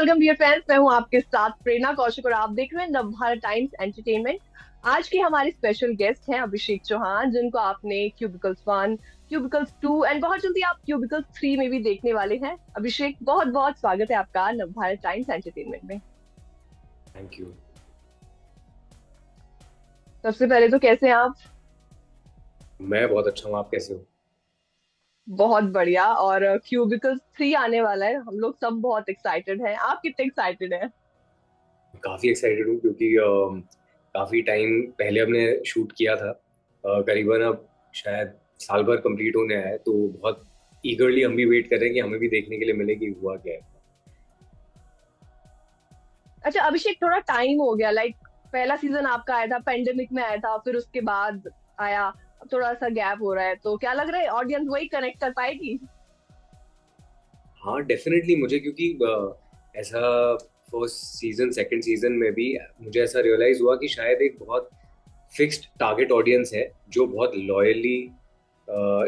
Welcome dear friends. मैं हूं आपके साथ प्रेरणा कौशिक और आप देख रहे हैं नवभारत टाइम्स एंटरटेनमेंट। आज के हमारे स्पेशल गेस्ट हैं अभिषेक चौहान, जिनको आपने क्यूबिकल्स 1, क्यूबिकल्स 2 एंड बहुत जल्दी आप क्यूबिकल्स 3 में भी देखने वाले हैं। अभिषेक, बहुत बहुत स्वागत है आपका नवभारत टाइम्स एंटरटेनमेंट में। Thank you. सबसे पहले तो कैसे हैं आप? मैं बहुत अच्छा हूँ, आप कैसे हो? बहुत बढ़िया। और क्यूबिकल्स 3 आने वाला है, हम लोग सब बहुत एक्साइटेड हैं। आप कितने एक्साइटेड हैं? काफ़ी एक्साइटेड हूँ क्योंकि काफ़ी टाइम पहले हमने शूट किया था। करीबन अब शायद साल भर कंप्लीट होने आया है, तो बहुत ईगरली हम भी वेट कर रहे हैं कि हमें भी देखने के लिए मिले कि हुआ क्या है। अच्छा अभिषेक, थोड़ा टाइम हो गया। पहला सीजन आपका आया था, पेंडेमिक में आया था, फिर उसके बाद आया। अब थोड़ा सा गैप हो रहा है, तो क्या लग रहा है ऑडियंस वही कनेक्ट कर पाएगी? हाँ डेफिनेटली, मुझे क्योंकि ऐसा फर्स्ट सीजन सेकंड सीजन में भी मुझे ऐसा रियलाइज हुआ कि शायद एक बहुत फिक्स्ड टारगेट ऑडियंस है जो बहुत लॉयली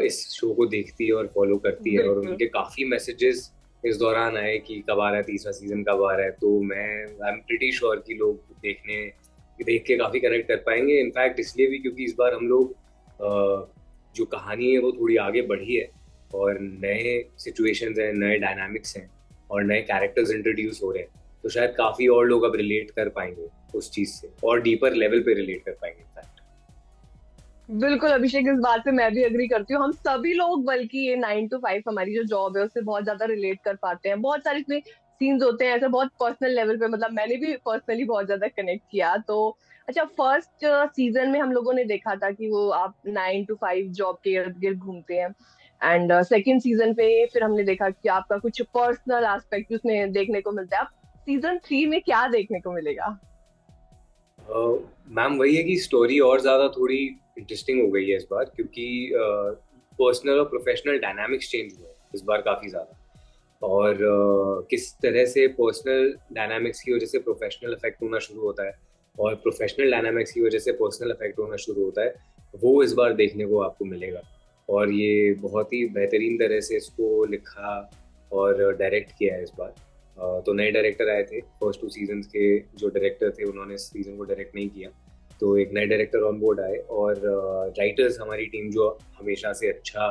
इस शो को देखती है और फॉलो करती है, और बिल्कुल। उनके काफी मैसेजेस इस दौरान आए कि कब आ रहा है तीसरा सीजन, कब आ रहा है। तो मैं आई एम प्रिटी श्योर कि लोग देख के काफी कनेक्ट कर पाएंगे। इनफैक्ट इसलिए भी क्योंकि इस बार हम लोग जो कहानी है वो थोड़ी आगे बढ़ी है, और नए सिचुएशंस हैं, नए डायनामिक्स हैं, और नए कैरेक्टर्स इंट्रोड्यूस हो रहे हैं। तो शायद काफी और लोग अब रिलेट कर पाएंगे उस चीज से, और डीपर लेवल पे रिलेट कर पाएंगे इनफैक्ट। बिल्कुल अभिषेक, इस बात से मैं भी अग्री करती हूँ। हम सभी लोग, बल्कि ये 9 to 5 हमारी जो जॉब है उससे बहुत ज्यादा रिलेट कर पाते हैं। बहुत सारे इसमें सीन्स होते हैं ऐसे बहुत पर्सनल लेवल पे, मतलब मैंने भी पर्सनली बहुत ज्यादा कनेक्ट किया। तो अच्छा, फर्स्ट सीजन में हम लोगों ने देखा था कि वो आप 9 to 5 जॉब के इर्द गिर्द घूमते हैं। एंड सेकेंड सीजन पे फिर हमने देखा कि आपका कुछ पर्सनल एस्पेक्ट उसमें देखने को मिलता है। अब सीजन 3 में क्या देखने को मिलेगा? मैम वही है कि स्टोरी और ज़्यादा थोड़ी इंटरेस्टिंग हो गई है इस बार, क्योंकि पर्सनल और प्रोफेशनल डायनामिक्स चेंज हुए हैं इस बार काफ़ी ज़्यादा। और किस तरह से पर्सनल डायनामिक्स की वजह से प्रोफेशनल इफेक्ट होना शुरू होता है, और प्रोफेशनल डायनामिक्स की वजह से पर्सनल इफेक्ट होना शुरू होता है, वो इस बार देखने को आपको मिलेगा। और ये बहुत ही बेहतरीन तरह से इसको लिखा और डायरेक्ट किया है इस बार। तो नए डायरेक्टर आए थे, फर्स्ट टू सीजन्स के जो डायरेक्टर थे उन्होंने इस सीजन को डायरेक्ट नहीं किया। तो एक नए डायरेक्टर ऑन बोर्ड आए, और राइटर्स हमारी टीम जो हमेशा से अच्छा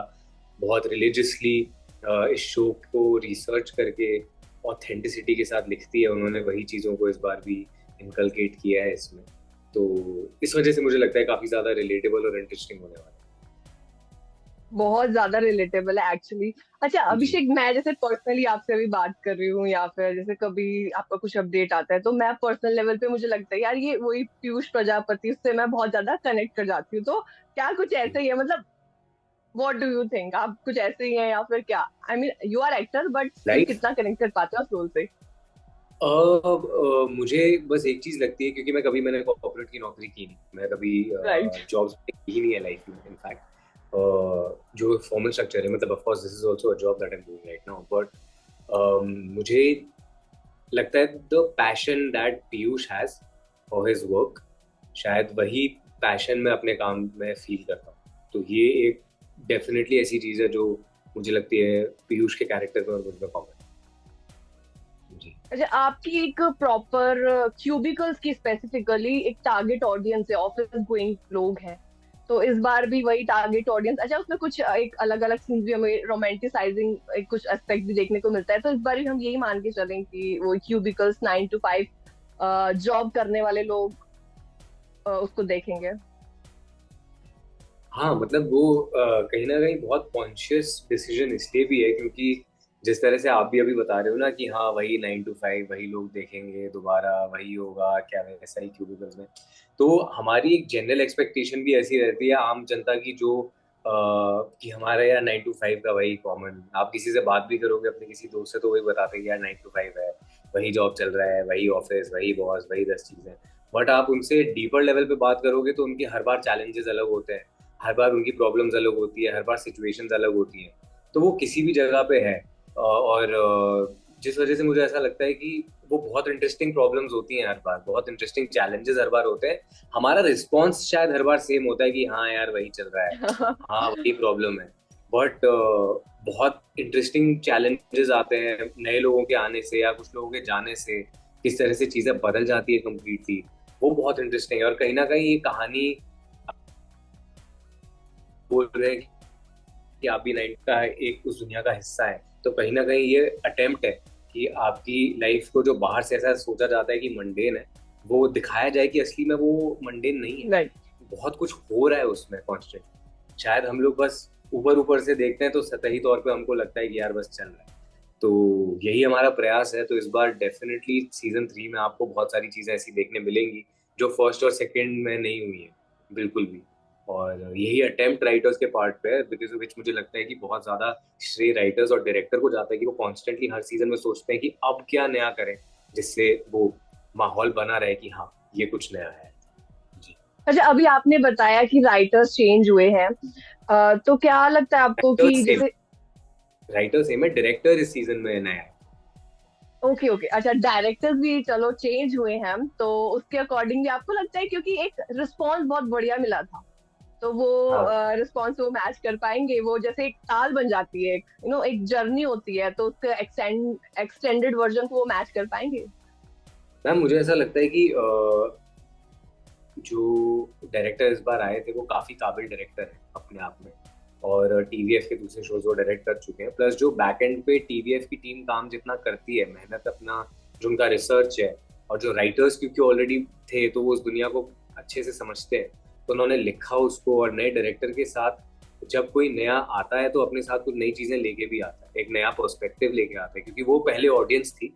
बहुत रिलीजियसली इस शो को रिसर्च करके ऑथेंटिसिटी के साथ लिखती है, उन्होंने वही चीज़ों को इस बार भी इनकलकेट किया है इसमें। तो इस वजह से मुझे लगता है काफ़ी ज़्यादा रिलेटेबल और इंटरेस्टिंग होने वाला बहुत ज्यादा रिलेटेबल है एक्चुअली। अच्छा है जी। अभिषेक, मैं जैसे पर्सनली आपसे अभी बात कर रही हूँ या फिर जैसे कभी आपका कुछ अपडेट आता है, तो मैं पर्सनल लेवल पे मुझे लगता है यार ये वही पीयूष प्रजापति, उससे मैं बहुत ज्यादा कनेक्ट कर जाती हूँ। तो क्या कुछ ऐसा ही है, मतलब व्हाट डू यू थिंक, आप कुछ ऐसे ही हैं या फिर क्या? I mean you are actor but still life, कितना कनेक्ट कर पाते हो उस रोल से? मुझे बस एक चीज़ लगती है, क्योंकि मैंने कॉर्पोरेट की नौकरी की नहीं, मैं कभी राइट। जॉब्स की ही नहीं है लाइफ में इनफैक्ट। जो फॉर्मल स्ट्रक्चर है, मतलब of course this is also a job that I am doing right now, but मुझे लगता है the passion that Piyush has for his work, शायद वही पैशन मैं अपने काम में फील करता हूँ। तो ये एक डेफिनेटली ऐसी चीज़ है जो मुझे लगती है पीयूष के कैरेक्टर में और मुझ में कॉमन है जी। अच्छा, आपकी एक प्रॉपर क्यूबिकल्स की स्पेसिफिकली एक टारगेट ऑडियंस है, ऑफिस गोइंग लोग हैं। तो इस बार भी वही टारगेट ऑडियंस। अच्छा, उसमें कुछ एक अलग अलग सीन्स भी हमें रोमांटिसाइजिंग कुछ एस्पेक्ट भी देखने को मिलता है, तो इस बार भी हम यही मान के चलें कि वो क्यूबिकल्स 9 to 5 जॉब करने वाले लोग उसको देखेंगे। हाँ मतलब वो कहीं ना कहीं बहुत कॉन्शियस डिसीजन इसलिए भी है क्योंकि जिस तरह से आप भी अभी बता रहे हो ना कि हाँ वही 9 to 5 वही लोग देखेंगे दोबारा, वही होगा क्या वैसा ही क्यूबिकल्स में। तो हमारी एक जनरल एक्सपेक्टेशन भी ऐसी रहती है आम जनता की, जो कि हमारे यहाँ 9 to 5 का वही कॉमन। आप किसी से बात भी करोगे अपने किसी दोस्त से, तो वही बताते हैं कि यार 9 to 5 है, वही जॉब चल रहा है, वही ऑफिस, वही बॉस, वही 10 चीजें। बट आप उनसे डीपर लेवल पे बात करोगे तो उनके हर बार चैलेंजेस अलग होते हैं, हर बार उनकी प्रॉब्लम्स अलग होती है, हर बार सिचुएशंस अलग होती हैं। तो वो किसी भी जगह पे है, और जिस वजह से मुझे ऐसा लगता है कि वो बहुत इंटरेस्टिंग प्रॉब्लम्स होती हैं, हर बार बहुत इंटरेस्टिंग चैलेंजेस हर बार होते हैं। हमारा रिस्पॉन्स शायद हर बार सेम होता है कि हाँ यार वही चल रहा है, हाँ वही प्रॉब्लम है। बट बहुत इंटरेस्टिंग चैलेंजेस आते हैं नए लोगों के आने से या कुछ लोगों के जाने से, किस तरह से चीजें बदल जाती है कम्प्लीटली। वो बहुत इंटरेस्टिंग है, और कहीं ना कहीं ये कहानी बोल रहे हैं कि आप भी नाइट का एक उस दुनिया का हिस्सा है, तो कहीं ना कहीं ये अटेम्प्ट है कि आपकी लाइफ को जो बाहर से ऐसा सोचा जाता है कि मंडेन है, वो दिखाया जाए कि असली में वो मंडेन नहीं है। राइट। बहुत कुछ हो रहा है उसमें कॉन्स्टेंट। शायद हम लोग बस ऊपर ऊपर से देखते हैं तो सतही तौर पे हमको लगता है कि यार बस चल रहा है। तो यही हमारा प्रयास है। तो इस बार डेफिनेटली सीजन 3 में आपको बहुत सारी चीजें ऐसी देखने मिलेंगी जो फर्स्ट और सेकंड में नहीं हुई है बिल्कुल भी। और यही अटेम्प्ट राइटर्स के पार्ट पे है, बिकॉज विच मुझे लगता है कि बहुत ज्यादा श्रेय राइटर्स और डायरेक्टर को जाता है कि वो कॉन्स्टेंटली हर सीजन में सोचते हैं कि अब क्या नया करें, जिससे वो माहौल बना रहे कि हाँ ये कुछ नया है। जी। अच्छा, अभी आपने बताया कि राइटर्स चेंज हुए हैं, तो क्या लगता है आपको राइटर कि सेम, जैसे, राइटर सेम है, डायरेक्टर इस सीजन में नया है। ओके ओके, अच्छा डायरेक्टर्स भी चलो चेंज हुए हैं, तो उसके अकॉर्डिंगली आपको लगता है क्योंकि एक रिस्पॉन्स बहुत बढ़िया मिला था, तो वो हाँ रिस्पॉन्स वो मैच कर पाएंगे? वो जैसे एक ताल बन जाती है, एक जर्नी होती है, तो उसके एक्सटेंडेड वर्जन को वो मैच कर पाएंगे? मैम, मुझे ऐसा लगता है कि जो डायरेक्टर इस बार आए थे वो काफी काबिल डायरेक्टर है अपने आप में, और टीवीएफ के दूसरे शोज वो डायरेक्ट कर चुके हैं। प्लस जो बैक एंड पे टीवीएफ की टीम काम जितना करती है, मेहनत अपना, जो उनका रिसर्च है, और जो राइटर्स क्योंकि ऑलरेडी थे तो वो उस दुनिया को अच्छे से समझते हैं, तो उन्होंने लिखा उसको। और नए डायरेक्टर के साथ जब कोई नया आता है तो अपने साथ कुछ नई चीजें लेके भी आता है, एक नया पर्सपेक्टिव लेके आता है, क्योंकि वो पहले ऑडियंस थी,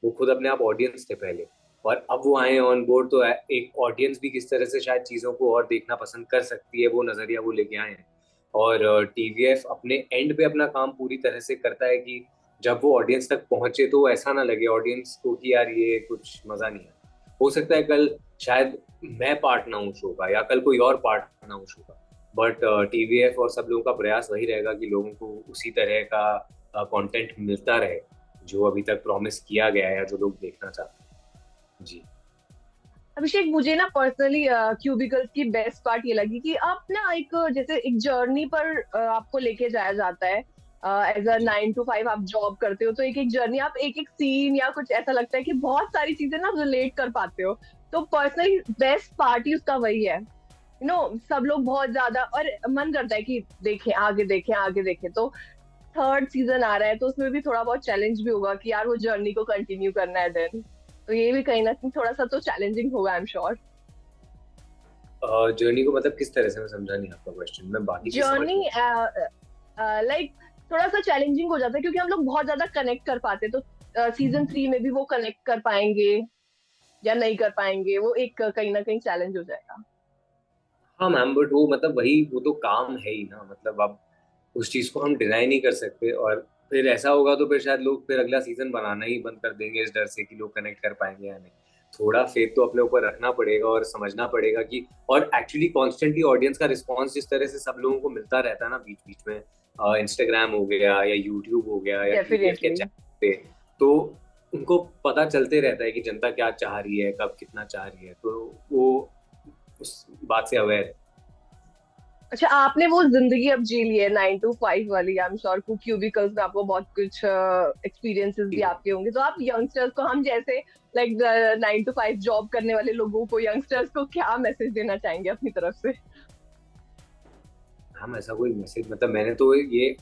वो खुद अपने आप ऑडियंस थे पहले, और अब वो आए ऑन बोर्ड, तो एक ऑडियंस भी किस तरह से शायद चीज़ों को और देखना पसंद कर सकती है, वो नज़रिया वो लेके आए हैं। और टीवीएफ अपने एंड पे अपना काम पूरी तरह से करता है कि जब वो ऑडियंस तक पहुंचे तो ऐसा ना लगे ऑडियंस को कि यार ये कुछ मज़ा नहीं है। हो सकता है कल शायद मैं पार्ट ना हूँ शो का, या कल कोई और पार्ट ना हूँ शो का, बट टीवीएफ और सब लोगों का प्रयास वही रहेगा कि लोगों को उसी तरह का कंटेंट मिलता रहे जो अभी तक प्रॉमिस किया गया है या जो लोग देखना चाहते हैं। जी। अभिषेक, मुझे ना पर्सनली क्यूबिकल्स की बेस्ट पार्ट ये लगी कि आप ना एक जैसे एक जर्नी पर आपको लेके जाया जाता है। As a ji. 9 to 5 आप जॉब करते हो, तो एक एक जर्नी, आप एक एक सीन या कुछ ऐसा लगता है कि बहुत सारी चीजें ना रिलेट कर पाते हो। तो पर्सनली बेस्ट पार्ट ही उसका वही है। सब लोग बहुत ज्यादा, और मन करता है कि देखें आगे, देखें आगे, देखें। तो थर्ड सीजन आ रहा है, तो उसमें भी थोड़ा बहुत चैलेंज भी होगा कि यार वो जर्नी को कंटिन्यू करना है देन। तो ये भी कहीं ना कहीं थोड़ा सा तो चैलेंजिंग होगा, आई एम श्योर। जर्नी को मतलब किस तरह से? मैं समझा नहीं आपका क्वेश्चन, मैं बाकी चीज समझ जर्नी गया। लाइक थोड़ा सा चैलेंजिंग हो जाता है, क्योंकि हम लोग बहुत ज्यादा कनेक्ट कर पाते हैं, तो सीजन 3 में भी वो कनेक्ट कर पाएंगे या नहीं कर पाएंगे, वो एक कहीं ना कहीं चैलेंज हो जाएगा। हाँ मैम, बट वो मतलब वही, वो तो काम है ही ना, मतलब अब उस चीज को हम डिनाई नहीं कर सकते। और फिर ऐसा होगा तो फिर शायद लोग फिर अगला सीजन बनाना ही बंद कर देंगे इस डर से कि लोग कनेक्ट कर पाएंगे या नहीं। थोड़ा फेथ तो अपने ऊपर रखना पड़ेगा और समझना पड़ेगा कि, और एक्चुअली कॉन्स्टेंटली ऑडियंस का रिस्पॉन्स जिस तरह से सब लोगों को मिलता रहता है ना बीच बीच में, इंस्टाग्राम हो गया या यूट्यूब हो गया या टीवीएफ के डेफिनेटली। चैनल पे, तो उनको पता चलते रहता है कि जनता क्या चाह रही है, कब कितना चाह रही है, तो वो उस बात से अवेयर है। अच्छा, आपने वो जिंदगी अब जी ली है 9 to 5 वाली, आई एम श्योर क्यूबिकल्स में आपको बहुत कुछ एक्सपीरियंसेस भी आपके होंगे, तो आप यंगस्टर्स को, हम जैसे लाइक 9 to 5 जॉब करने वाले लोगों को, यंगस्टर्स को क्या मैसेज देना चाहेंगे अपनी तरफ से? हम ऐसा कोई मैसेज, मतलब मैंने तो ये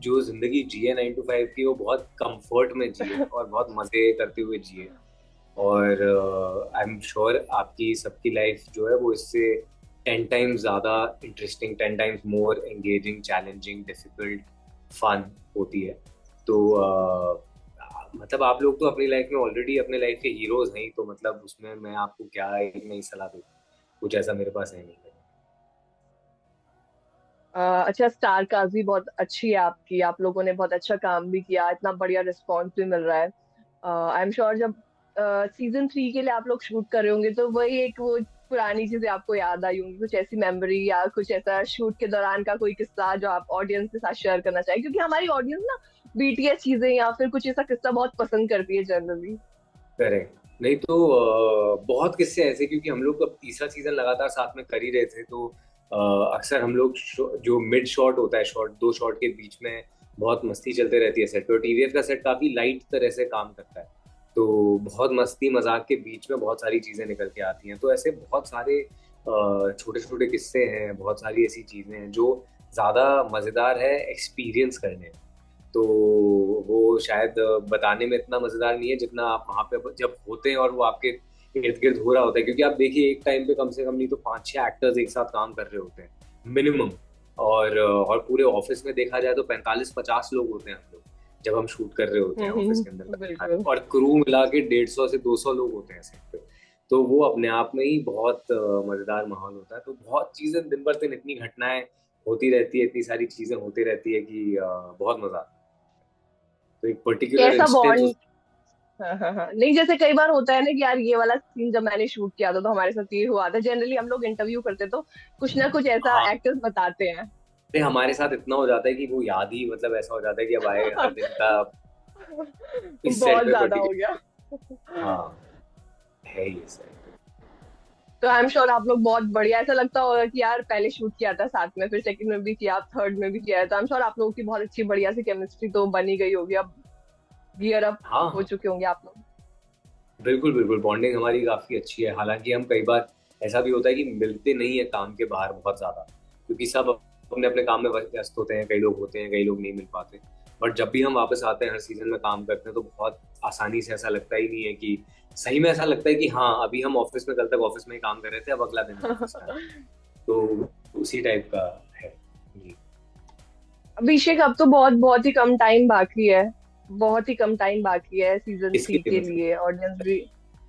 जो जिंदगी जी है 9 to 5 की, वो बहुत कंफर्ट में जिए और बहुत मजे करते हुए जिए। और आई एम श्योर आपकी सबकी लाइफ जो है वो इससे 10 टाइम्स ज़्यादा interesting, 10 times more engaging, challenging, difficult, fun होती है। तो मतलब आप लोग तो अपनी लाइफ में ऑलरेडी अपने लाइफ के हीरोज हैं ही, तो मतलब उसमें मैं आपको क्या एक नई सलाह दूँ? कुछ ऐसा मेरे पास है नहीं। अच्छा, स्टार कास्ट भी बहुत अच्छी है आपकी, आप लोगों ने बहुत अच्छा काम भी किया, इतना बढ़िया रिस्पॉन्स भी मिल रहा है। आई एम श्योर जब सीजन 3 के लिए आप लोग शूट कर रहे होंगे, तो वही एक वो पुरानी चीजें आपको याद आई होंगी, कुछ ऐसी मेमोरी या कुछ ऐसा शूट के दौरान का कोई किस्सा जो आप ऑडियंस के साथ शेयर करना चाहें, क्योंकि हमारी ऑडियंस ना बीटीएस चीजें या फिर कुछ ऐसा किस्सा बहुत पसंद करती है जनरली। करेक्ट। नहीं तो बहुत किस्से ऐसे, क्योंकि हम लोग अब तीसरा सीजन लगातार साथ में कर ही रहे थे, तो अक्सर हम लोग जो मिड शॉट होता है, शॉट दो शॉट के बीच में बहुत मस्ती चलते रहती है सेट पे, और टीवीएफ का सेट काफी लाइट तरह से काम करता है। तो बहुत मस्ती मजाक के बीच में बहुत सारी चीजें निकल के आती हैं। तो ऐसे बहुत सारे छोटे छोटे किस्से हैं, बहुत सारी ऐसी चीजें हैं जो ज्यादा मजेदार है एक्सपीरियंस करने में। तो वो शायद बताने में इतना मजेदार नहीं है जितना आप वहां पे जब होते हैं और वो आपके इर्द गिर्द हो रहा होता है। क्योंकि आप देखिए एक टाइम पे कम से कम नहीं तो 5-6 एक्टर्स एक साथ काम कर रहे होते हैं मिनिमम। और पूरे ऑफिस में देखा जाए तो 45-50 लोग होते हैं हम लोग जब हम शूट कर रहे होते हैं ऑफिस के अंदर, बिल्कुल। और क्रू मिला के 150 से 200 लोग होते हैं सेट पे। तो वो अपने आप में ही बहुत मजेदार माहौल होता है। तो बहुत चीजें दिन भर दिन इतनी घटनाएं होती रहती है, इतनी सारी चीजें होती रहती है कि बहुत मजा आता है। तो एक पर्टिकुलर कैसा इंस्टेंस। बॉन्ड। हाँ हाँ हाँ, नहीं जैसे कई बार होता है ना कि यार ये वाला सीन जब मैंने शूट किया था तो हमारे साथ ये हुआ था। जनरली हम लोग इंटरव्यू करते तो कुछ ना कुछ ऐसा हाँ, एक्टर्स बताते हैं। अरे हमारे साथ इतना हो जाता है कि वो याद ही, मतलब ऐसा हो जाता है कि अब आए हर दिन का इस सेट बहुत पे ज्यादा हो पर्टिकुलर। गया। हाँ, है ये सेट। तो आई एम श्योर आप लोग बहुत बढ़िया, ऐसा लगता होगा कि यार पहले शूट किया था साथ में, फिर सेकंड में भी किया, थर्ड में भी किया है, तो आई एम श्योर आप लोगों की बहुत अच्छी बढ़िया सी केमिस्ट्री तो बनी गई होगी। अब गियर अप हाँ हो हाँ, चुके होंगे आप लोग। बिल्कुल बिल्कुल, बॉन्डिंग हमारी काफी अच्छी है। हालांकि हम कई बार ऐसा भी होता है कि मिलते नहीं है काम के बाहर बहुत ज्यादा, क्योंकि सब अपने अपने काम में व्यस्त होते हैं। कई लोग होते हैं, कई लोग नहीं मिल पाते। बट जब भी हम वापस आते हैं, हर सीजन में काम करते हैं, तो बहुत आसानी से, ऐसा लगता ही नहीं है कि, सही में ऐसा लगता है कि हाँ अभी हम ऑफिस में, कल तक ऑफिस में ही काम कर रहे थे, अब अगला दिन ऑफिस का है। तो उसी टाइप का है। जी। अभिषेक अब तो बहुत बहुत ही कम टाइम बाकी है। बहुत ही कम टाइम बाकी है सीजन इसके 3 लिए के मतलब लिए, ऑडियंस भी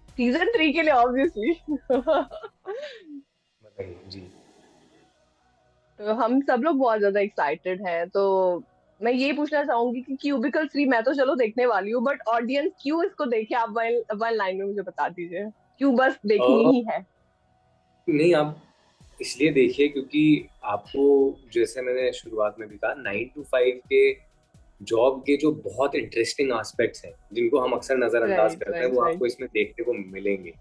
सीजन 3 के लिए ऑब्वियसली। बताइए जी। तो हम सब लोग बहुत ज्यादा एक्साइटेड हैं। तो मैं ये पूछना चाहूंगी कि क्यूबिकल 3 मैं तो चलो देखने वाली हूँ, बट ऑडियंस क्यों इसको देखे, आप वन वन लाइन में मुझे बता दीजिए। क्यों बस देखनी ही है। नहीं, आप इसलिए देखिए क्योंकि आपको, जैसे मैंने शुरुआत में भी कहा, 9 to 5 के जॉब के जो बहुत इंटरेस्टिंग एस्पेक्ट्स हैं जिनको हम अक्सर नज़रअंदाज राइट करते हैं, राइट वो राइट। आपको इसमें देखने को मिलेंगे।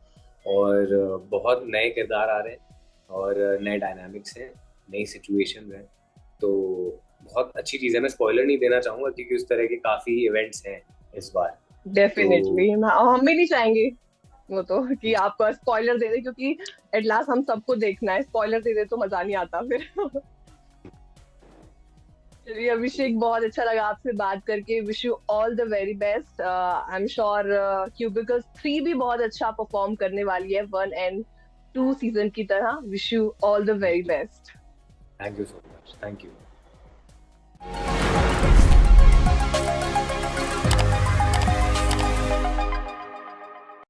और बहुत नए किरदार आ रहे हैं, और नए डायनामिक्स हैं, नई सिचुएशंस हैं। तो बहुत अच्छी चीज़ है। मैं स्पॉइलर नहीं देना चाहूंगा क्योंकि उस तरह के काफ़ी इवेंट्स हैं इस बार। तो डेफिनेटली हम भी नहीं चाहेंगे वो तो कि आपको स्पॉइलर दे दे, क्योंकि एट लास्ट हम सबको देखना है, स्पॉइलर दे दे तो मजा नहीं आता फिर। चलिए अभिषेक, बहुत अच्छा लगा आपसे बात करके। Wish you all the very best. I am sure cubicle 3 भी बहुत अच्छा परफॉर्म करने वाली है 1 and 2 सीजन की तरह। Wish you all the very best. Thank you so much, thank you.